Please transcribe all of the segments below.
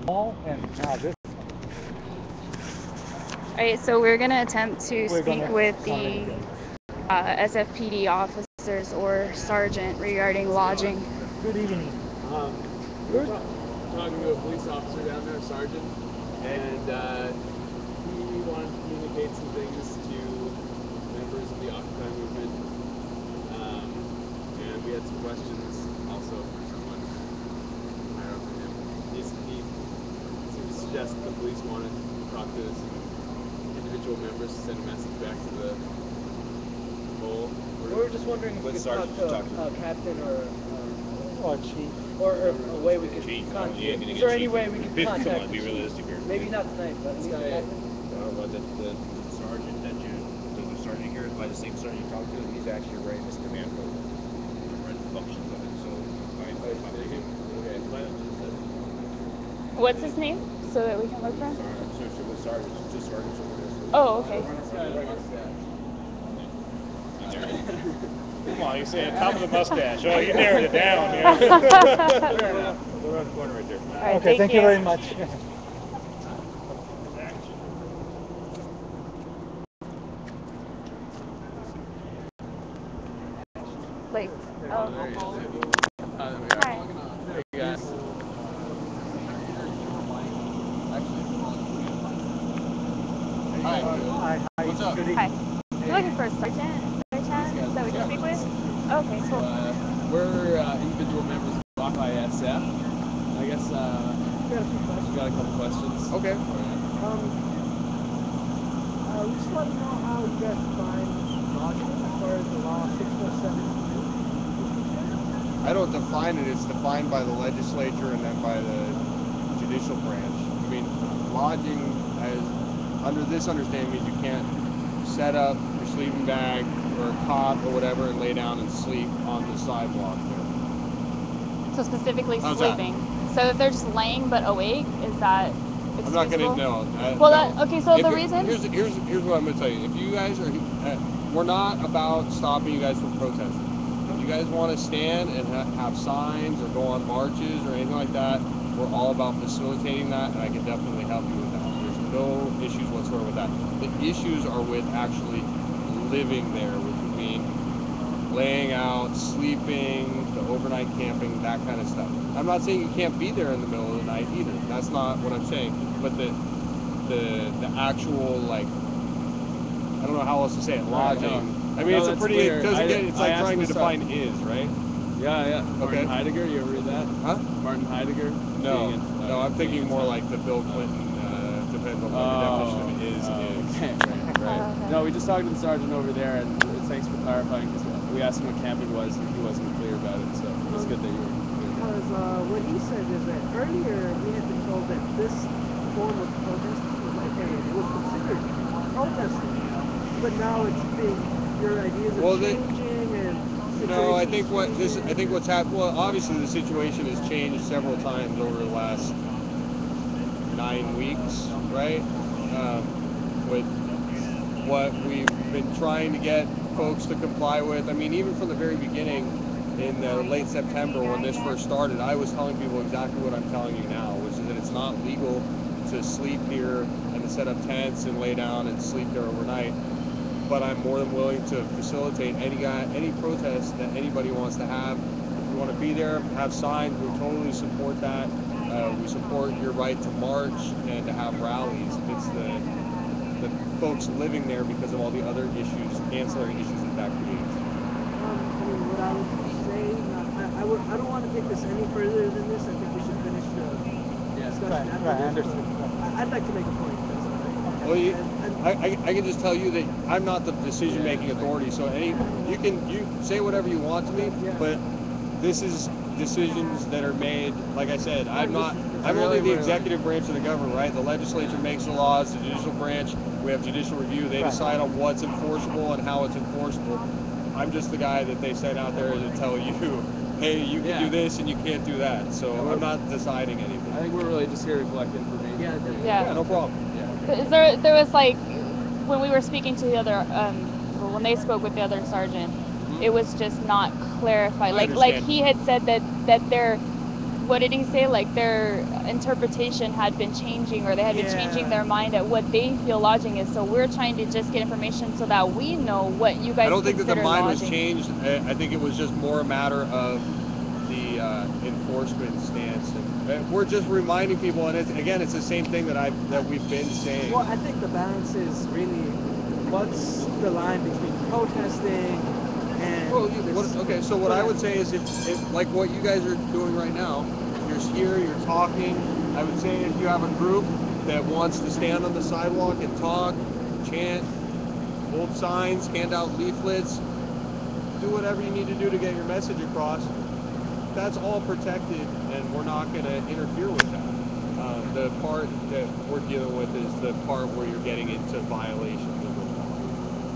All and now this. Alright, so we're going to attempt to We're speak gonna with come the in. SFPD officers or sergeant regarding lodging. Good evening. We were talking to a police officer down there, a sergeant, and he wanted to communicate some things to members of the Occupy movement, and we had some questions also for someone higher up than him. He seemed to suggest that the police wanted to talk to some individual members to send a message back to the mole. We were just wondering if we could talk to a captain or Chief. or a way we could contact. Yeah, Is there any way we could Come on, contact? be realistic here. Maybe not tonight, but at least the captain. Well, the sergeant the sergeant here is by the same sergeant you talked to. He's actually right in this command post. Right functions of it. So What's his name so that we can look for him? Sergeant, just sergeants over there. Oh, okay. Come on, you say top of the mustache. Oh, you narrowed it down. Yeah. Fair enough. Go around the corner right there. All right, Okay, thank you very much. Like, oh. There he is. There we are. Hi. Hey guys. Hi. What's up? Good evening. Hi. You're looking for a sergeant by chance that we can speak with? Okay, cool. We're individual members of Occupy SF. I guess we got a couple questions. Okay. We just want to know how you guys define lodging as far as the law 647. I don't define it. It's defined by the legislature and then by the judicial branch. I mean, lodging, as under this understanding, means you can't set up your sleeping bag or a cot or whatever and lay down and sleep on the sidewalk there. So specifically How's that? sleeping. So if they're just laying but awake, is that excusable? I'm not going to know. Well, no. okay, so If the you- reason... Here's what I'm going to tell you. If you guys are... we're not about stopping you guys from protesting. If you guys want to stand and have signs or go on marches or anything like that, we're all about facilitating that, and I can definitely help you with that. There's no issues whatsoever with that. The issues are with actually living there, which would mean laying out, sleeping, the overnight camping, that kind of stuff. I'm not saying you can't be there in the middle of the night either. That's not what I'm saying. But the actual, like, I don't know how else to say it, lodging. I mean, it's a pretty, clear. it doesn't get, it's like trying to define it. is, right? Yeah. Okay. Martin Heidegger, you ever read that? Huh? Martin Heidegger? No, I'm thinking more like the Bill Clinton, depends on what the definition of is. Okay, right. No, we just talked to the sergeant over there, and thanks for clarifying, because we asked him what camping was, and he wasn't clear about it, so it's good that you were clear. Because what he said is that earlier we had been told that this form of protest was like, hey, it was considered protesting, but now it's been, your ideas are changing and. No, I think what's happened. Well, obviously the situation has changed several times over the last 9 weeks, right? With what we've been trying to get folks to comply with. I mean, even from the very beginning, in late September when this first started, I was telling people exactly what I'm telling you now, which is that it's not legal to sleep here and to set up tents and lay down and sleep there overnight. But I'm more than willing to facilitate any protest that anybody wants to have. If you want to be there, have signs, we totally support that. We support your right to march and to have rallies. It's the folks living there because of all the other issues, ancillary issues that creates. What I would say, I don't want to take this any further than this. I think we should finish the discussion after this. I'd like to make a point. Well, I can just tell you that I'm not the decision-making authority, so you say whatever you want to me, but this is decisions that are made. Like I said, I'm only the executive branch of the government, right? The legislature makes the laws, the judicial branch, we have judicial review, they decide on what's enforceable and how it's enforceable. I'm just the guy that they sent out there to tell you, hey, you can do this and you can't do that. So I'm not deciding anything. I think we're really just here to collect information. Yeah. No problem. There was like, when we were speaking to the other, when they spoke with the other sergeant, it was just not clarified. Like he had said that they're what did he say? Like their interpretation had been changing, or they had been changing their mind at what they feel lodging is. So we're trying to just get information so that we know what you guys I don't think that the consider mind was lodging. changed. I think it was just more a matter of the enforcement stance, and we're just reminding people. And it's the same thing that we've been saying. Well, I think the balance is really what's the line between protesting and Okay, so what I would say is if like what you guys are doing right now, you're here, you're talking. I would say if you have a group that wants to stand on the sidewalk and talk, chant, hold signs, hand out leaflets, do whatever you need to do to get your message across, that's all protected, and we're not going to interfere with that. The part that we're dealing with is the part where you're getting into violations of the law.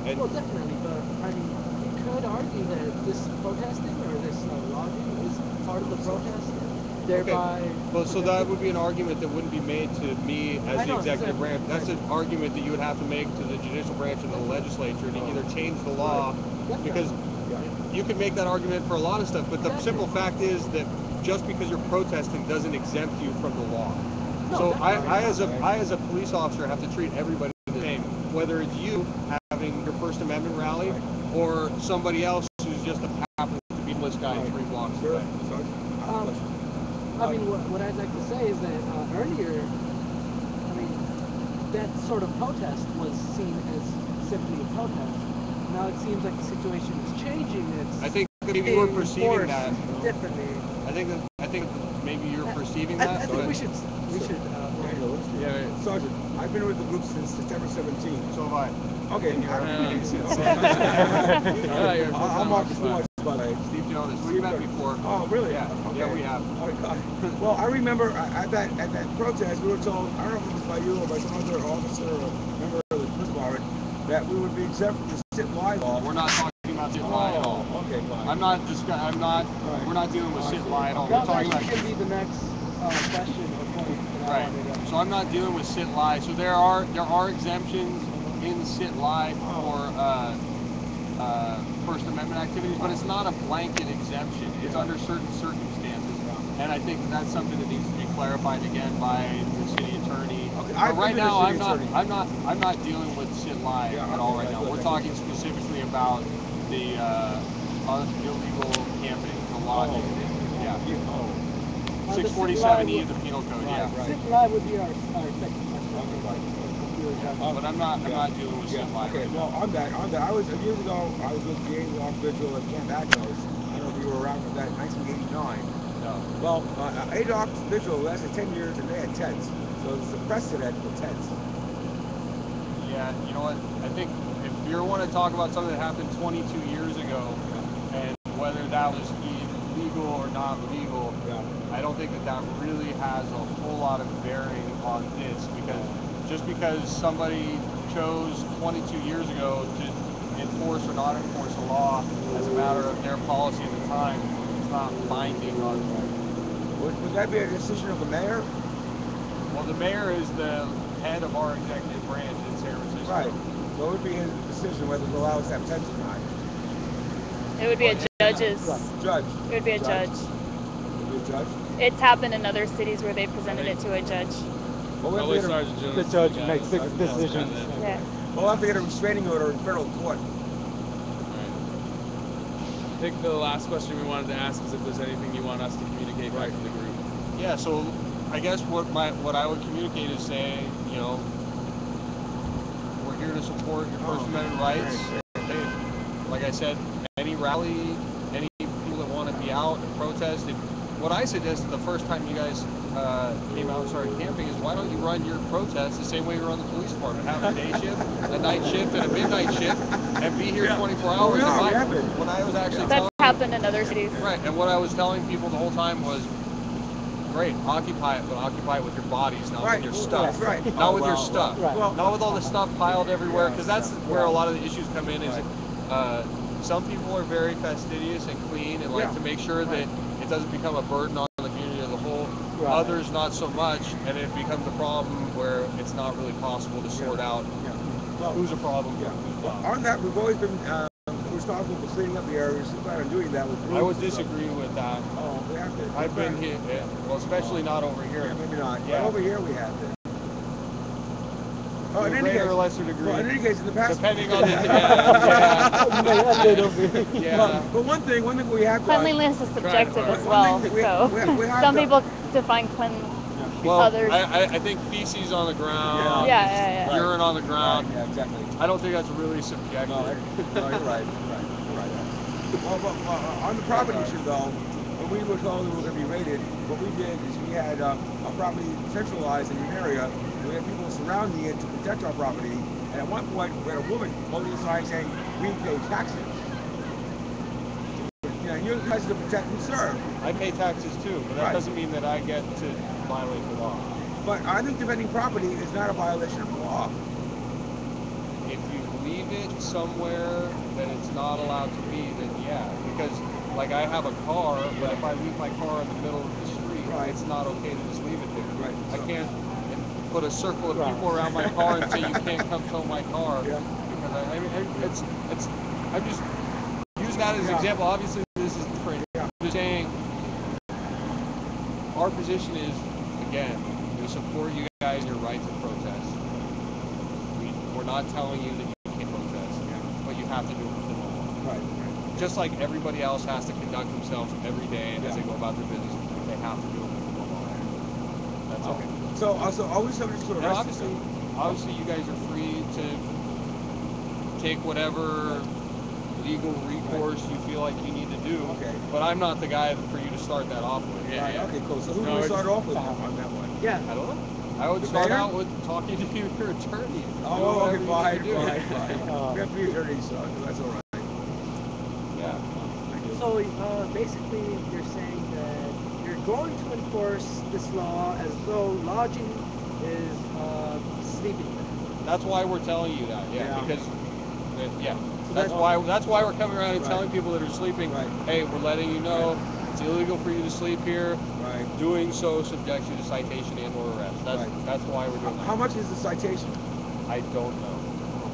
And well, definitely, but I mean, you could argue that this protesting or this lodging is part of the protest, thereby. Okay. Well, so that would be an argument that wouldn't be made to me as the executive branch. That's an argument that you would have to make to the judicial branch and the legislature to either change the law, because you could make that argument for a lot of stuff, but the simple fact is that just because you're protesting doesn't exempt you from the law. So I as a police officer have to treat everybody the same, whether it's you having your First Amendment rally or somebody else who's just happens to be this guy 3 blocks away. I mean, what I'd like to say is that earlier, I mean, that sort of protest was seen as simply a protest. Now it seems like the situation is changing. I think maybe you were perceiving that differently. I think maybe you're perceiving that. I think we should. Sergeant, I've been with the group since September 17th. So have I. Okay. I'm Marcus Lewis, by the way. SGT.Jonas. We've met before. Oh, really? Yeah. Okay. Yeah, we have. Oh, God. Well, I remember at that protest, we were told, I don't know if it was by you or by some other officer or member of the police department, that we would be exempt from the sit-lie law. We're not talking about sit-lie at all. Okay, fine. We're not dealing with sit-lie at all. We're talking about. That should be the next question or point that I wanted to. So I'm not dealing with sit-lie. So there are exemptions in sit-lie for First Amendment activities, but it's not a blanket exemption. It's under certain circumstances, and I think that's something that needs to be clarified again by the city attorney. Okay, but right now, I'm not dealing with sit-lie at all right now. We're talking specifically about the illegal camping, the lodging. Yeah. 647E of the penal code. Yeah. Sit-lie would be our second question. But I'm not dealing with sit-lie. Okay, well, on that, years ago, I was with James Long Vigil at Camp Agnos. I don't know if you were around for that, 1989. No. Well, ADOC Vigil lasted 10 years and they had tents. So it's a precedent for tents. Yeah, you know what? I think if you want to talk about something that happened 22 years ago and whether that was legal or not legal, I don't think that really has a whole lot of bearing on this, because just because somebody chose 22 years ago to enforce or not enforce a law as a matter of their policy at the time, it's not binding on them. Would that be a decision of the mayor? Well, the mayor is the head of our executive branch in San Francisco. Right. So it would be his decision whether to allow us to have tents or not. It would be a judge's. Judge. It would be a judge. It would be a judge? It's happened in other cities where they presented it to a judge. The judge makes the decisions. Yeah. We'll have to get a restraining order in federal court. I think the last question we wanted to ask is if there's anything you want us to communicate back to the group. Yeah, so I guess what I would communicate is saying, we're here to support your First Amendment rights. Like I said, any rally, any people that want to be out and protest, what I suggested the first time you guys came out and started camping is, why don't you run your protest the same way you run the police department? Have a day shift, a night shift, and a midnight shift, and be here 24 hours. What I was actually That's happened in other cities. Right, and what I was telling people the whole time was, great, occupy it, but occupy it with your bodies, not with your stuff. Not with your stuff. Not with all the stuff piled everywhere, because that's where a lot of the issues come in. Is some people are very fastidious and clean and like to make sure that it doesn't become a burden on the community as a whole. Others not so much, and it becomes a problem where it's not really possible to sort out who's a problem. On that, we've always been, we're responsible for cleaning up the areas. We're not doing that with I would brooms and stuff. disagree with that. Oh, we have to. I've been here, yeah, well, especially not over here. Yeah, maybe not. Yeah. But over here we have to. To a greater or lesser degree. Well, in any case, in the past. Depending on the, yeah. But one thing we have to. Cleanliness is subjective as well. So some people define cleanliness. Well, others. I think feces on the ground, Yeah. urine on the ground. Right, yeah, exactly. I don't think that's really subjective. No, you're right. Well, on the property issue though, when we were told we were going to be raided, what we did is we had our property centralized in an area, and we had people surrounding it to protect our property. And at one point, we had a woman holding a sign saying, "We pay taxes." Yeah, and you're supposed to protect and serve. I pay taxes too, but that doesn't mean that I get to violate the law. But I think defending property is not a violation of the law. If you leave it somewhere that it's not allowed to be, then yeah. Because, like, I have a car, but if I leave my car in the middle of the street, it's not okay to just leave it there. Right. I can't put a circle of people around my car and say you can't come tow my car. Yeah. Because I mean, I'm just using that as an example. Obviously, this is different. I'm just saying, our position is, again, we support you guys in your right to protest. We're not telling you that you can't protest, but you have to do it within the law. Right. Just like everybody else has to conduct themselves every day as they go about their business, they have to do it within the law. That's all. So always subject to arrest. Obviously, you guys are free to take whatever legal recourse you feel like you need to do. Okay. But I'm not the guy for you to start that off with. Right. Okay, cool. So who do we start off with on that one? Yeah. I don't know. I would start out with talking to your attorney. Oh, okay, fine. We have 3 attorneys, so that's all right. Yeah. So basically, you're saying that you're going to enforce this law as though lodging is sleeping. That's why we're telling you that. Yeah. Because. So that's why we're coming around and telling people that are sleeping. Hey, we're letting you know it's illegal for you to sleep here. Doing so subjects you to citation and/or arrest. That's why we're doing that. How much is the citation? I don't know.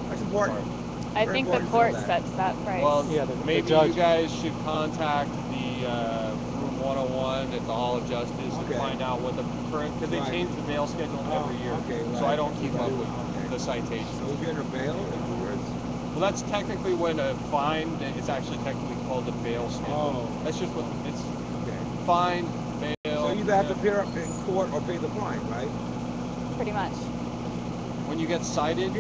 That's important. I think the court sets that price. Well, maybe you guys should contact the Room 101 at the Hall of Justice and find out what the current, because they change the bail schedule every year. So I don't keep up with the citations. So if you're in a bail, well, that's technically when a fine, it's actually technically called the bail schedule. That's just what it's fine, bail. So you either have to appear up in court or pay the fine, right? Pretty much. When you get cited,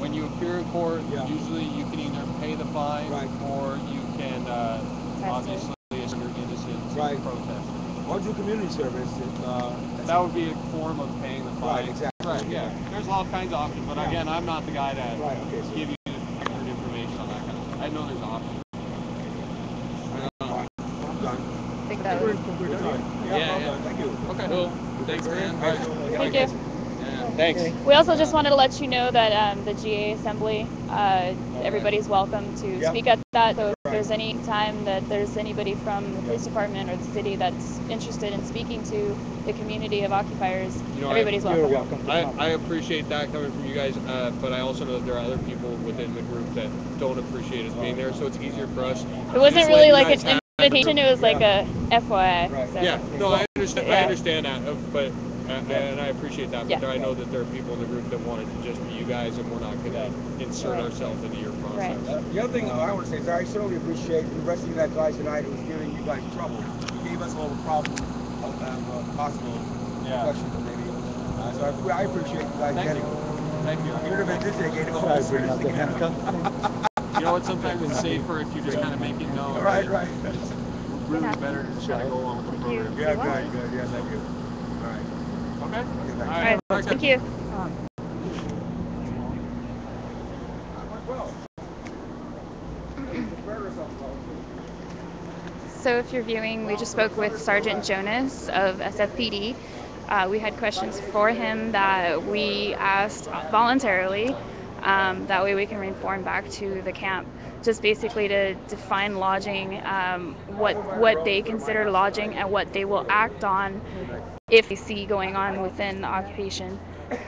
when you appear in court, usually you can either pay the fine or you can obviously assert your innocence and protest. Or do community service. That would be a form of paying the fine. Right, exactly. Right, yeah. There's all kinds of options, but again, I'm not the guy that give you accurate information on that kind of stuff. I know there's options. I'm done. I think that was... We're done. Yeah. Thank you. Okay. Cool. Thanks, man. All right. Thank you. Thanks. We also just wanted to let you know that the GA Assembly, everybody's welcome to speak at that. So if there's any time that there's anybody from the police department or the city that's interested in speaking to the community of occupiers, everybody's welcome. I appreciate that coming from you guys, but I also know that there are other people within the group that don't appreciate us being there, so it's easier for us. It wasn't really like an invitation, it was like a FYI. So. Yeah, no, I understand that, but and I appreciate that, but I know that there are people in the group that want it to just be you guys, and we're not going to insert ourselves into your process. The other thing I want to say is I certainly appreciate the rest of you guys tonight who was giving you guys trouble. You gave us all the problem possible questions, maybe. So I appreciate you guys getting it. Thank you. Even if it did take 8 hours. You know what? Sometimes it's safer if you just kind of make it known. Right. It's really better to just kind of go along with the program. Yeah, good. Yeah, thank you. All right. Okay. All right. Thank you. So if you're viewing, we just spoke with Sergeant Jonas of SFPD. We had questions for him that we asked voluntarily. That way we can inform back to the camp, just basically to define lodging, what they consider lodging and what they will act on if they see going on within the occupation.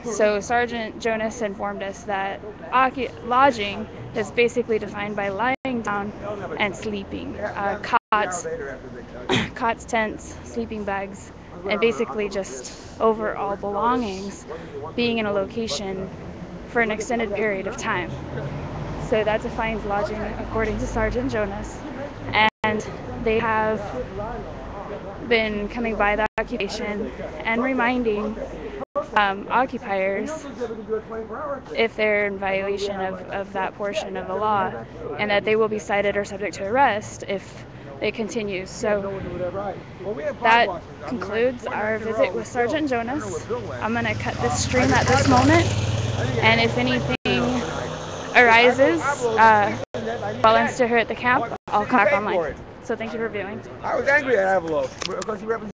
So Sergeant Jonas informed us that lodging is basically defined by lying down and sleeping. Cots, cots, tents, sleeping bags, and basically just overall belongings being in a location for an extended period of time. So that defines lodging according to Sergeant Jonas. And they have been coming by the occupation and reminding occupiers if they're in violation of that portion of the law, and that they will be cited or subject to arrest if it continues. So that concludes our visit with Sergeant Jonas. I'm going to cut this stream at this moment, and if anything arises while I'm still here at the camp, I'll come back online. So thank you for viewing. I was angry at Envelope because he represents